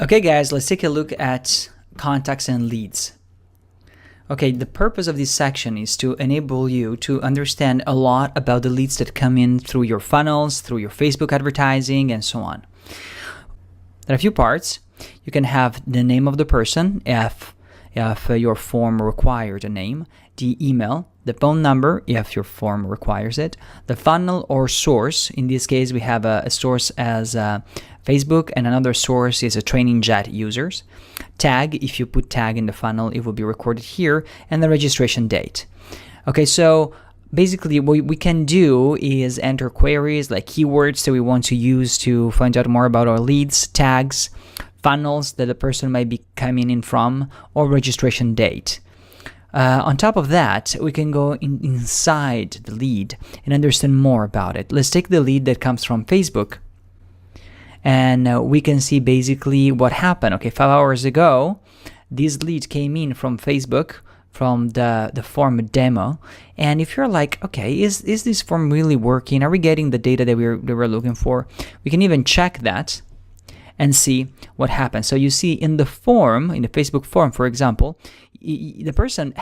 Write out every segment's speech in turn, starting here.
Okay guys, let's take a look at contacts and leads. Okay, the purpose of this section is to enable you to understand a lot about the leads that come in through your funnels, through your Facebook advertising, and so on. There are a few parts. You can have the name of the person if your form requires a name, the email, the phone number if your form requires it, the funnel or source. In this case, we have a source as Facebook, and another source is a SalesJet users. Tag, if you put tag in the funnel, it will be recorded here, and the registration date. Okay, so basically what we can do is enter queries like keywords that we want to use to find out more about our leads, tags, funnels that the person might be coming in from, or registration date. On top of that, we can go inside the lead and understand more about it. Let's take the lead that comes from Facebook, and we can see basically what happened. Okay, 5 hours ago, this lead came in from Facebook, from the form demo. And if you're like, okay, is this form really working? Are we getting the data that we're looking for? We can even check that and see what happens. So you see in the form, in the Facebook form, for example, the person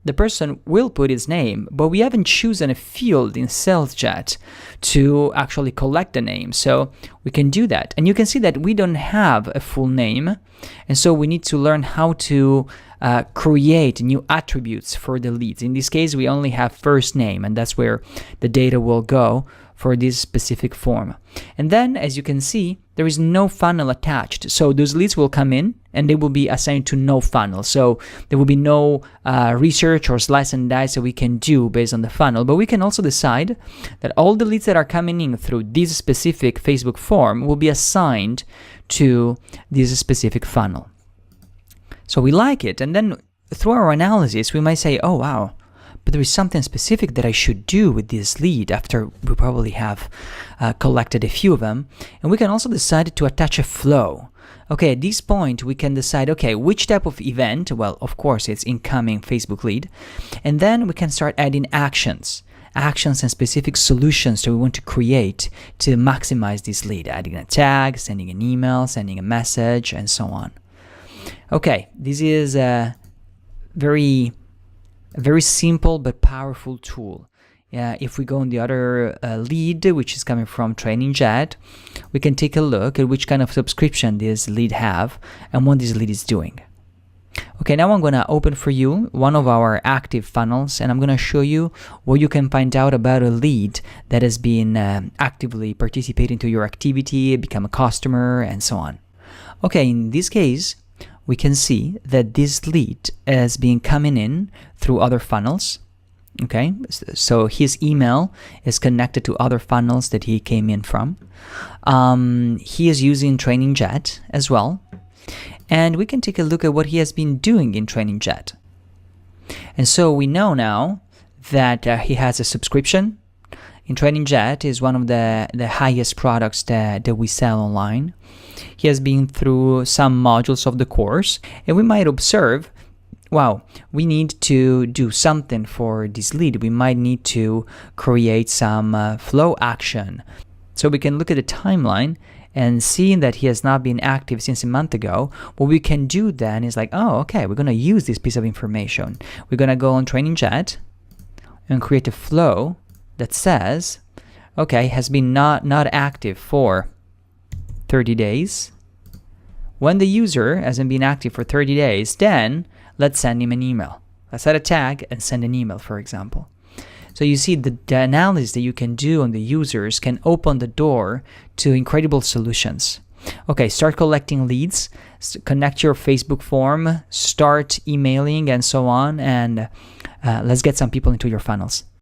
the person will put his name, but we haven't chosen a field in SalesJet to actually collect the name. So we can do that. And you can see that we don't have a full name. And so we need to learn how to create new attributes for the leads. In this case, we only have first name, and that's where the data will go for this specific form. And then, as you can see, there is no funnel attached. So those leads will come in and they will be assigned to no funnel. So there will be no research or slice and dice that we can do based on the funnel. But we can also decide that all the leads that are coming in through this specific Facebook form will be assigned to this specific funnel. So we like it. And then through our analysis, we might say, oh, wow, but there is something specific that I should do with this lead after we probably have collected a few of them. And we can also decide to attach a flow. Okay, at this point, we can decide, okay, which type of event? Well, of course, it's incoming Facebook lead. And then we can start adding actions and specific solutions that we want to create to maximize this lead, adding a tag, sending an email, sending a message, and so on. Okay, this is a very simple but powerful tool. If we go on the other lead, which is coming from SalesJet, we can take a look at which kind of subscription this lead have and what this lead is doing. Okay, now I'm going to open for you one of our active funnels, and I'm going to show you what you can find out about a lead that has been actively participating to your activity, become a customer, and so on. Okay, in this case, we can see that this lead is being coming in through other funnels. Okay, so his email is connected to other funnels that he came in from. He is using SalesJet as well. And we can take a look at what he has been doing in SalesJet. And so we know now that he has a subscription. In SalesJet is one of the highest products that we sell online. He has been through some modules of the course, and we might observe, wow, we need to do something for this lead. We might need to create some flow action. So we can look at the timeline and seeing that he has not been active since a month ago, what we can do then is like, oh, okay, we're going to use this piece of information. We're going to go on SalesJet and create a flow that says, okay, has been not active for 30 days. When the user hasn't been active for 30 days, then let's send him an email. Let's add a tag and send an email, for example. So you see the analysis that you can do on the users can open the door to incredible solutions. Okay, start collecting leads, connect your Facebook form, start emailing, and so on, and let's get some people into your funnels.